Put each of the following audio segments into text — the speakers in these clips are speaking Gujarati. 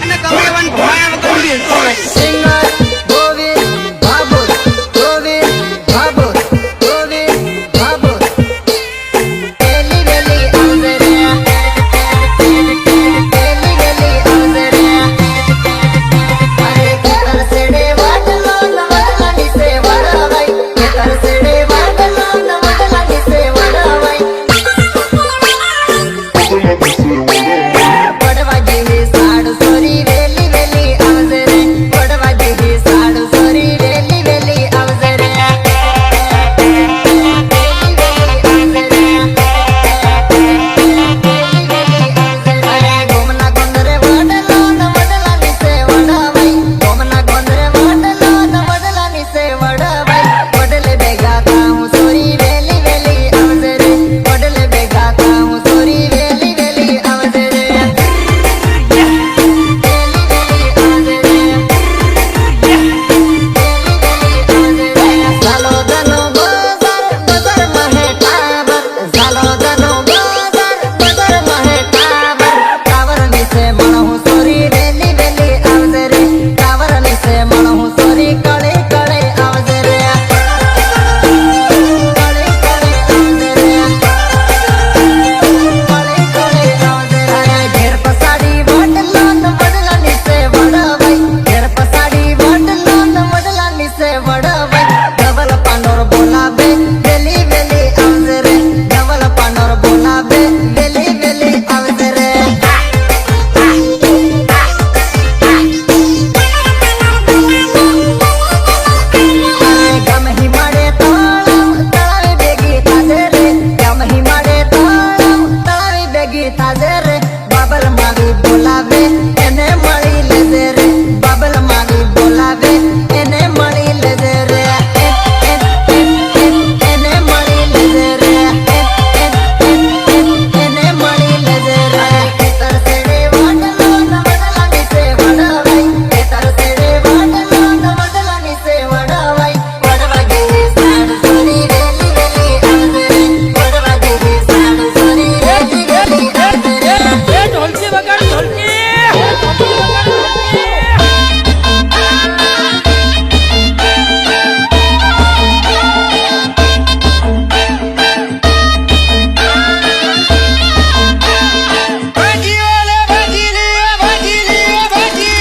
અને કમેવન ભમાયા વગર બેસતો હોય સિંગર ગોવિંદ બાબુ ગોવિંદ બાબુ ગોવિંદ બાબુ એલી વેલી આવજે રે એલી વેલી આવજે રે અરે કેતર સેડે વાટલો નવલાની સે વડાવાઈ કેતર સેડે વાટલો નવલાની સે વડાવાઈ પડવા જેવી સાડ સોરી વેલી વેલી આવજે રે પડવા જેવી સાડ સોરી વેલી વેલી આવજે રે અરે ગોમના ગોંદરે વડલો ન વડલાની સે વડાવાઈ ગોમના ગોંદરે વડલો ન વડલાની સે વડાવાઈ વડલે ભેગા થાઉં સોરી વેલી વેલી આવજે રે વડલે ભેગા થાઉં સોરી વેલી વેલી આવજે રે ઝાલો ધનો બજાર બજાર મહે ટાબર ઝાલો ધનો બજાર બજાર મહે ટાબર ટાવર નીચે મણું સોરી વેલી વેલી આવજે રે ટાવર નીચે મણું સોરી કળે કળે આવજે રે કળે કળે આવજે રે કળે કળે આવજે રે ઘેર પસાડી વડલો ન વડલા નીચે વડાવાઈ ઘેર પસાડી વડલો ન વડલા નીચે વડાવાઈ ડબલ પાંડોર બોલાવે વેલી વેલી આવજે રે ડબલ પાંડોર બોલાવે વેલી વેલી આવજે રે ગમહી મળે તળાવ તળાવે ભેગી થાજે રે ગમહી મળે તળાવ તળાવે ભેગી થાજે રે બાબલ મારી બોલાવે એને મળી લેજે રે બાબલ મારી બોલાવે એને મળી લેજે રે એને મળી લેજે રે એને મળી લેજે રે કેતર સેડે વાટલો ન વડલાની સે વડાવાઈ કેતર સેડે વાટલો ન વડલાની સે વડાવાઈ વડવા જેવી સાડ સોરી વેલી વેલી આવજે રે વડવા જેવી સાડ સોરી વેલી વેલી આવજે રે એ ઢોલકી વગાડ ઢોલકી ભાજી ઓલે ભાજી લે ભાજી લે ભાજી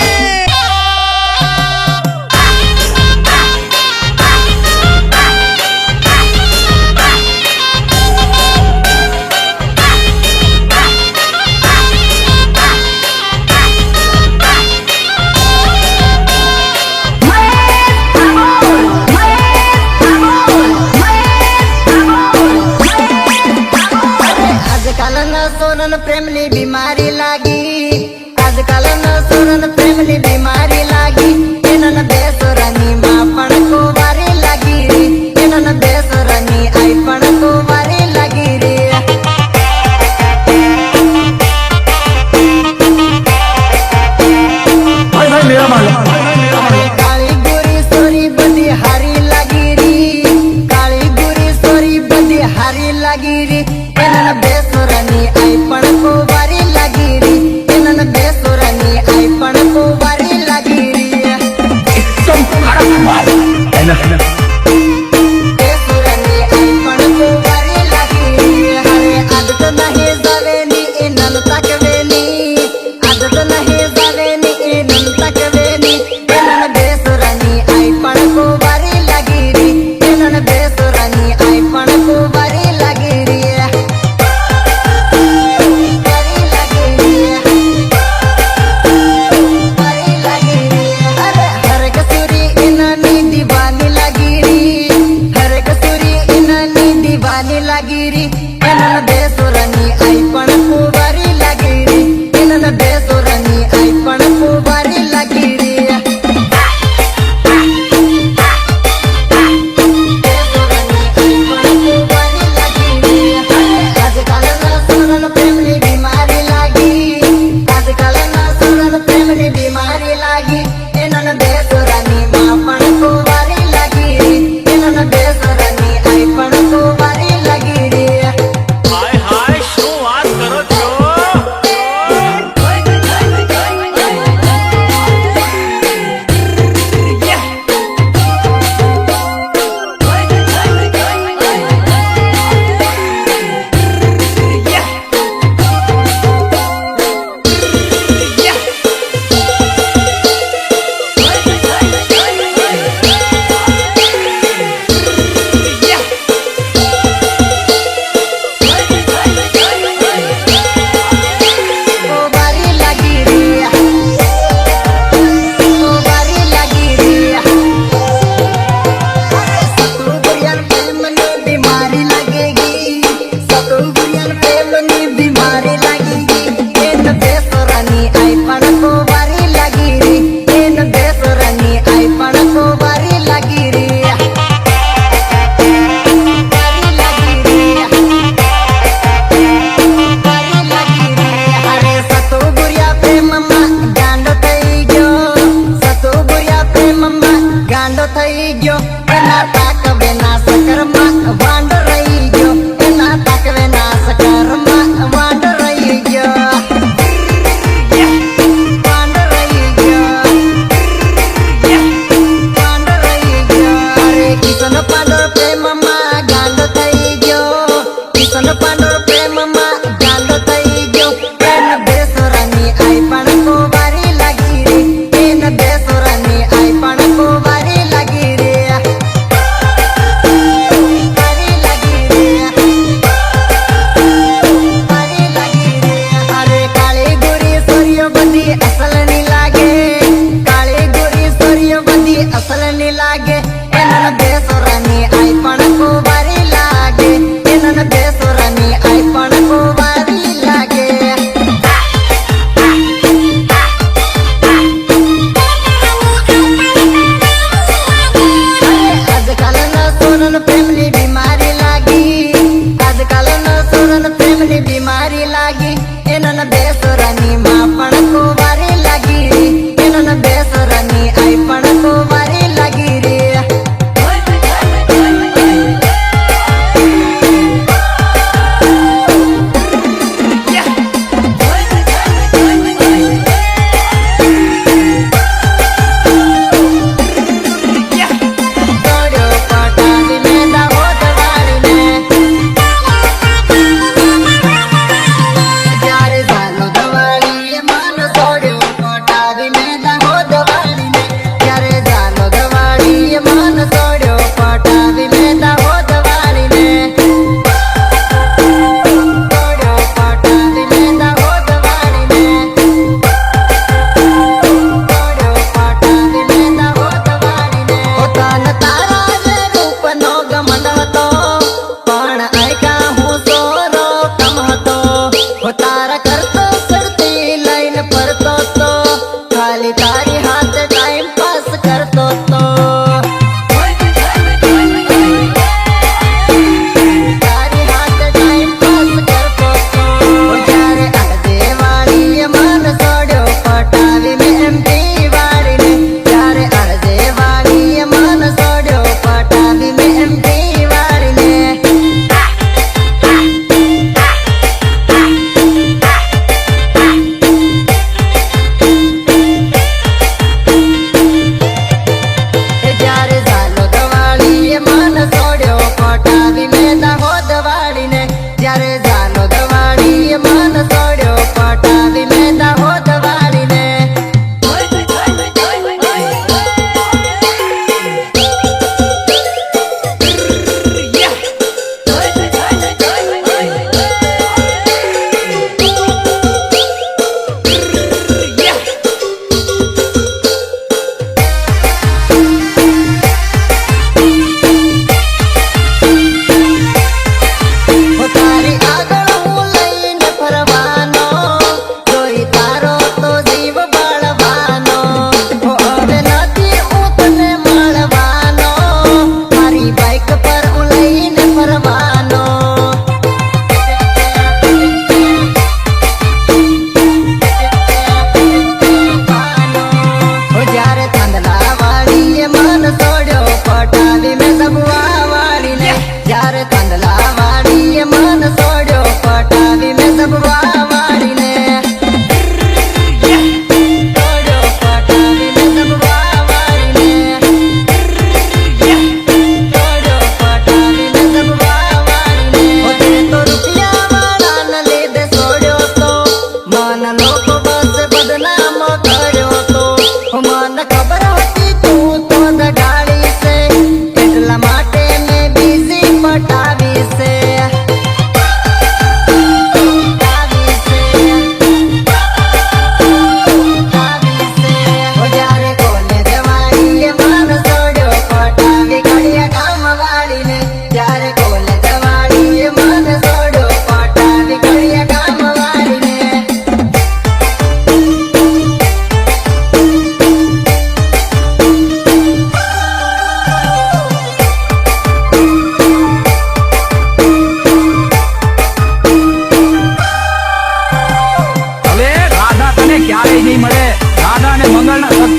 આજકાલના સોનન પ્રેમની બીમારી લાગી આજકાલના સોનન પ્રેમની બીમારી લાગી એનન બેસોરાની માં પણ કુંવારી લાગી રે એનન બેસોરાની આઈ પણ કુંવારી લાગી રે કાળી ગોરી સોરી બધી હારી લાગી રી કાળી ગોરી સોરી બધી હારી લાગી રી એનન બેસોરાની આઈ પણ કુંવારી લાગી રી એનન બેસોરાની આઈ પણ કુંવારી લાગી રી બેસોરાની આઈ પણ કુંવારી લાગી રી અરે આદત નહીં જાવેની એ નન તકવેની આદત નહીં જાવેની એ નન તકવેની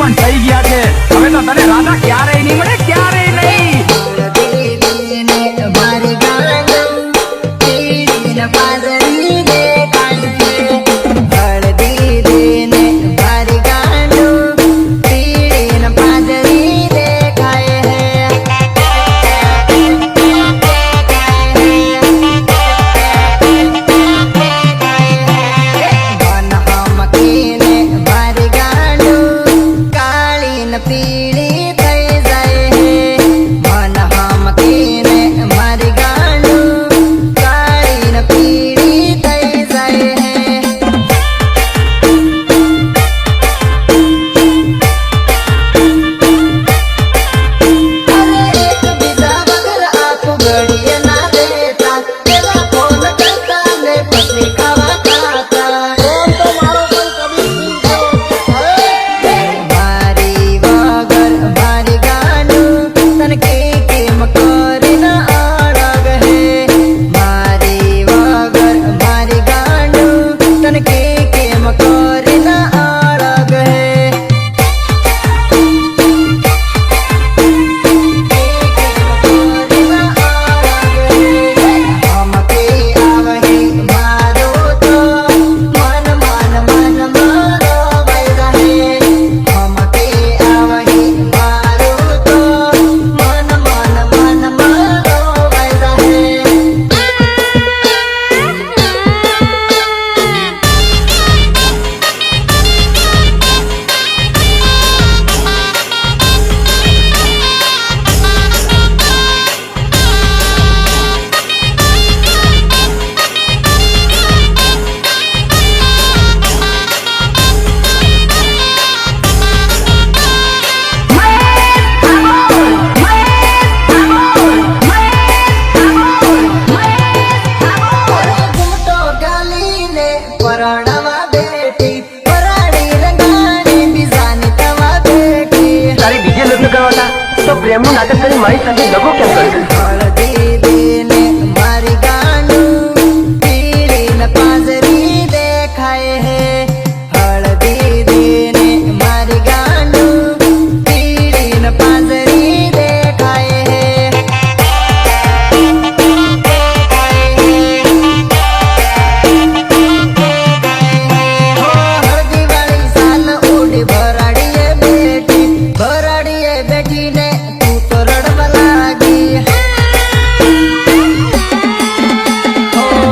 જવાન થઈ ગયા છે. હવે તો તને રાધા ક્યારેય નહીં મળે, ક્યારેય નહીં. દીદીને મારી ગાંડું પીડીને પાદરી દેખાય છે. દીદીને મારી ગાંડું પીડીને પાદરી દેખાય મન હમકીને મારી ગાંડું કાળીને પીળી થઈ જાય મન હમકીને મારી ગાંડું કાળીને પીળી થઈ જાય એકબીજા વગર આખું ઘડીએ ના દેતા પેલા ફોન કરતા ને પછી ખાવા ખાતા મારી વગર મારી ગાંડું તને કેમ કરીને અળગ હે મારી વગર મારી ગાંડું તને કેમ કરીને અળગ હે હમકે આવહી મારો તો મન મન મન મારો વૈરા હે હમકે આવહી મારો તો મન મન મન મારો વૈરા હે ઘૂંટો ગાલીને પરણવા બેઠી પરાડી રંગાણી બીજાની તવા બેઠી તારી બીજે લગ્ન કરવાના તો પ્રેમનું નાટક કરી મારી સાથે દગો કેમ કર્યો? દીદીને મારી ગાંડું પીળીને પાજરી દેખાય હે દીદીને મારી ગાંડું પીળીને પાજરી દેખાય હે હળદીવાળી સાલ ઉડી ભરાડીએ બેઠીને તું તો રડવા લાગી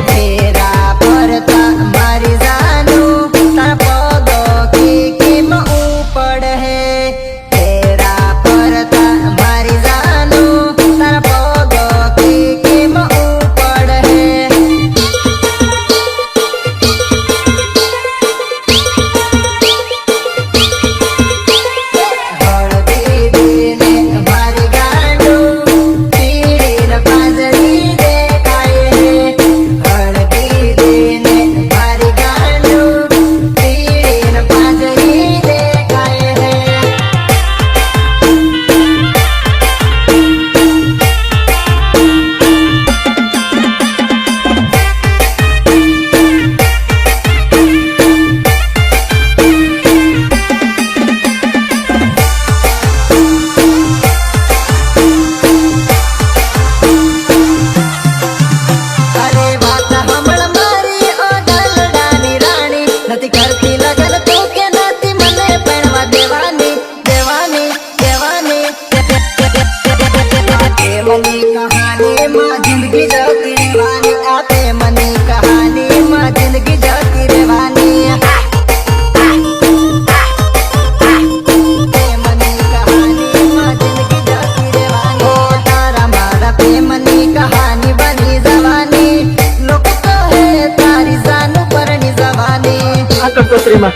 ફેરા ફરતા મારી જાનું તારા પગો કેમ ઉપડ હે ફેરા ફરતા મારી જાનું તારા પગો કેમ ઉપડ હે દીદીને મારી ગાંડું પીળીને પાજરી દેખાય દીદીને મારી ગાંડું પીળીને પાજરી દેખાય અરે વાત હમણ મારી ઓ દલડાની રાણી નથી કરતી લગન તું કે નથી મને પરણવા દેવાની દેવાની દેવાની પ્રેમની કહાનીમાં જિંદગી જતી રહેવાની આ પ્રેમની કહાનીમાં જિંદગી જતી રહેવાની પ્રેમની કહાનીમાં જિંદગી જતી રહેવાની ઓ તારા મારા પ્રેમની કહાની બની જવાની લોકો કહે તારી જાનું પરણી જવાની આ કંકોત્રીમાં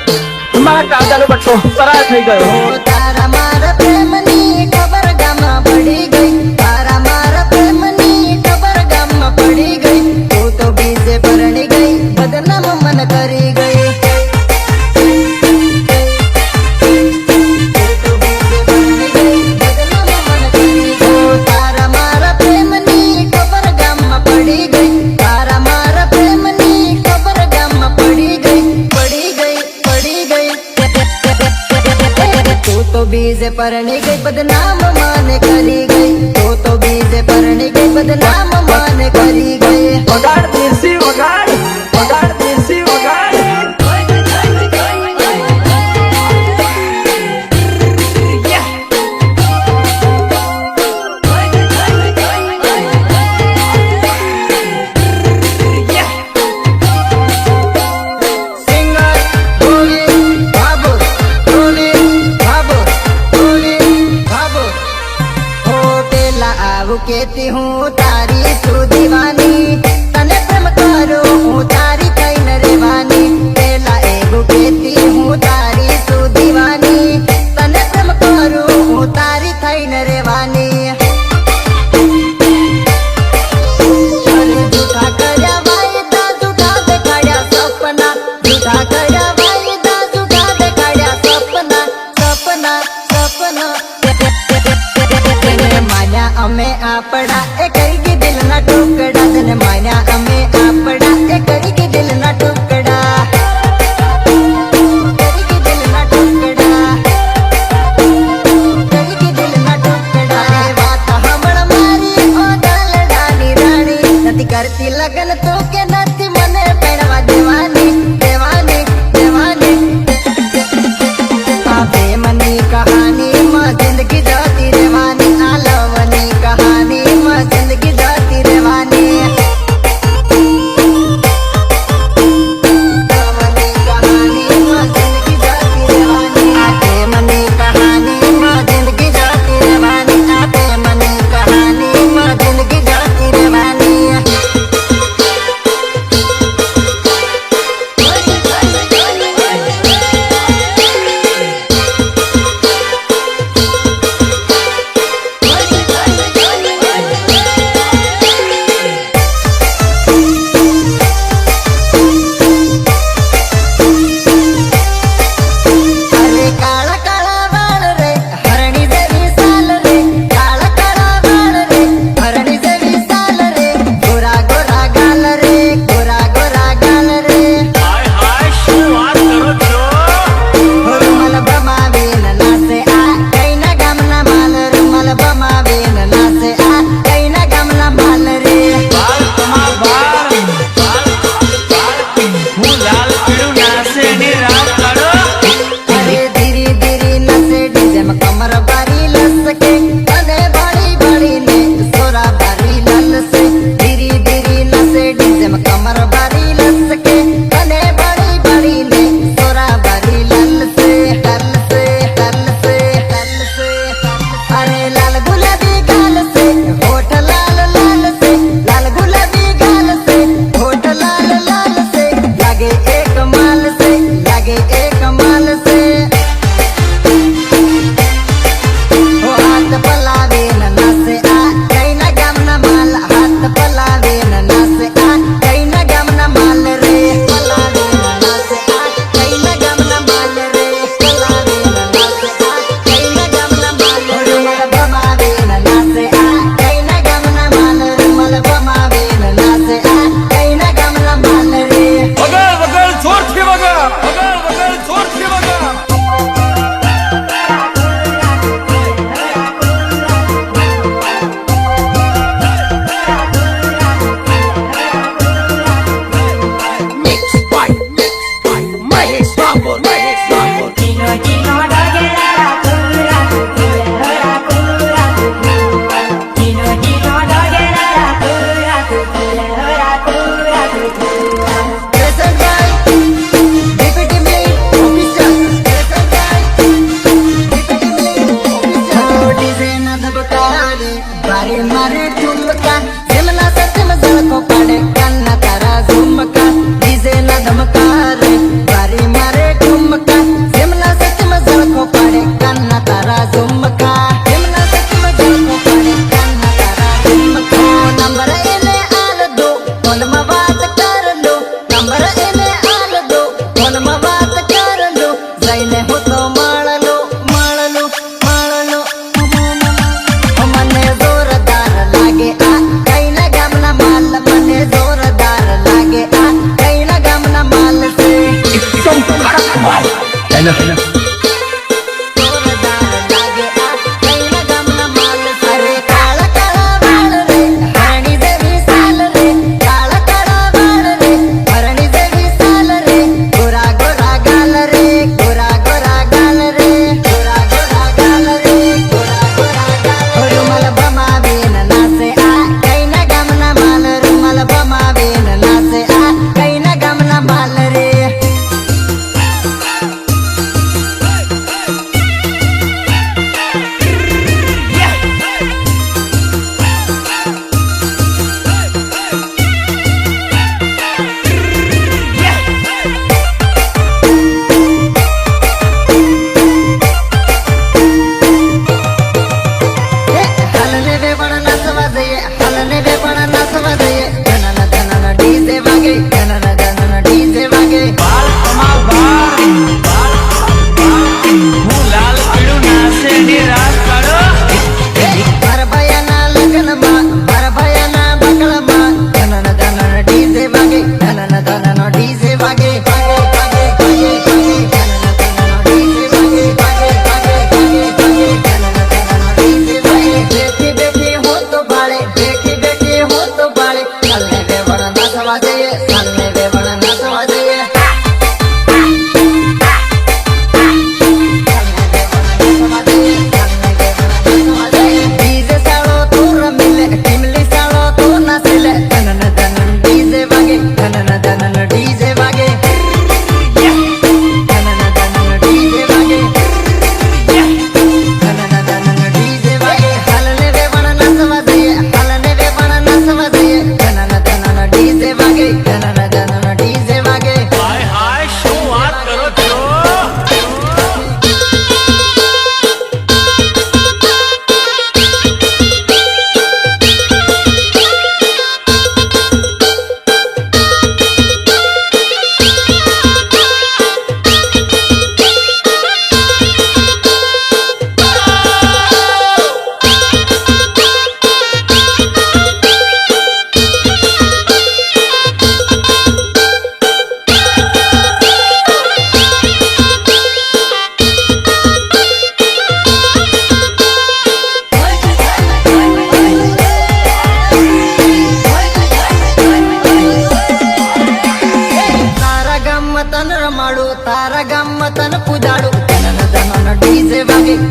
મારા કાદાનો બટ્ટો પરાર થઈ ગયો. ઓ તારા મારા પ્રેમની ખબર ગામમાં પડી ગઈ તારા મારા પ્રેમની ખબર ગામમાં પડી ગઈ તું તો બીજે પરણી ગઈ બદનામ મન કરી ગઈ તારા મારા પ્રેમની ખબર ગામમાં પડી ગઈ તારા મારા પ્રેમની ખબર ગામમાં પડી ગઈ તું તો तो बीजे परणी गई बदनाम माने करी गई, तो बीजे परणी गई बदनाम माने करी गई। વગાડ દેશી વગાડ, વગાડ દેશી વગાડ. सिंगर गोविंद बाबू, गोविंद बाबू, गोविंद बाबू। हो पेला आऊ केती हूँ तारी सु दीवानी, तने प्रेम करू हूँ तारी कई न रेवानी। पेला एगो केती हूँ तारी सु दीवानी, तने प्रेम करू हूँ तारी कई न रेवानी। झूठा कर्या वायदा, झूठा देखाड्या सपना, झूठा कर्या वायदा, झूठा देखाड्या सपना, सपना सपना। मान्या अमे आपड़ा ए करी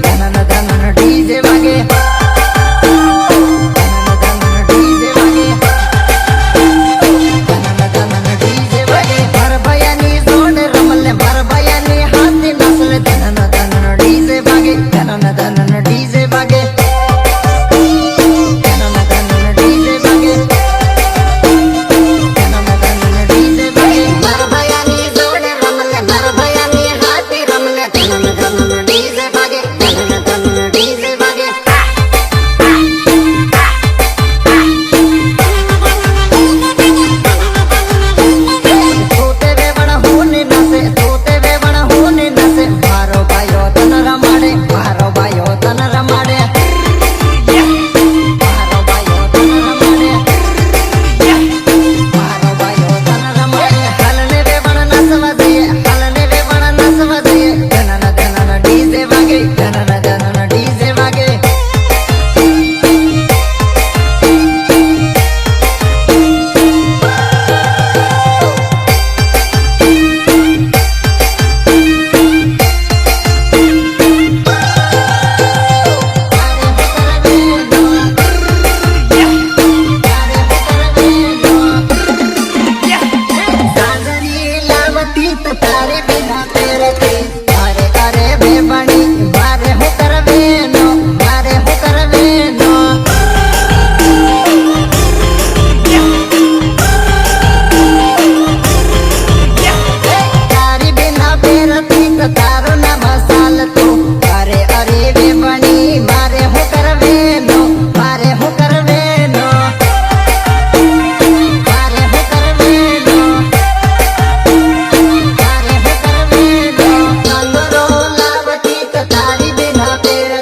ધનન ધનન ડીજે વાગે ડીજે વાગે ડીજે વાગે મારા ભયાની જોડે રમલે મારા ભયાની હાથે નાચલે ધનન ધનન ડીજે વાગે ધનન ધનન ડીજે વાગે ધનન ધનન ડીજે વાગે ધનન ધનન ડીજે વાગે મારા ભયાની જોડે રમલે મારા ભયાની હાથે રમલે ધનન ધનન ડીજે વાગે ધનન ધનન ડીજે વાગે તોતે વેવણ હોને નસે તોતે વેવણ હોને નસે મારો ભાઈઓ તન રમાડે મારો ભાઈઓ તન રમાડે મારો ભાઈઓ તન રમાડે મારો ભાઈઓ તન રમાડે હાલને વેવણ નસવા દઈએ હાલને વેવણ નસવા દઈએ ધનન ધનન ડીજે વાગે ધનન ધનન ડીજે વાગે સાંજની લાવતી તો તારે બિના તેરતી અરે અરે બેબણી મારે હું કરવેનો મારે હું કરવેનો તારી બિના પેરતી તો તારો ના મસાલ તું અરે અરે બેબણી મારે હું કરવેનો મારે હું કરવેનો મારે હું કરવેનો તારે હું કરવેનો કંગરો લાવતી તો તારી બિના પેર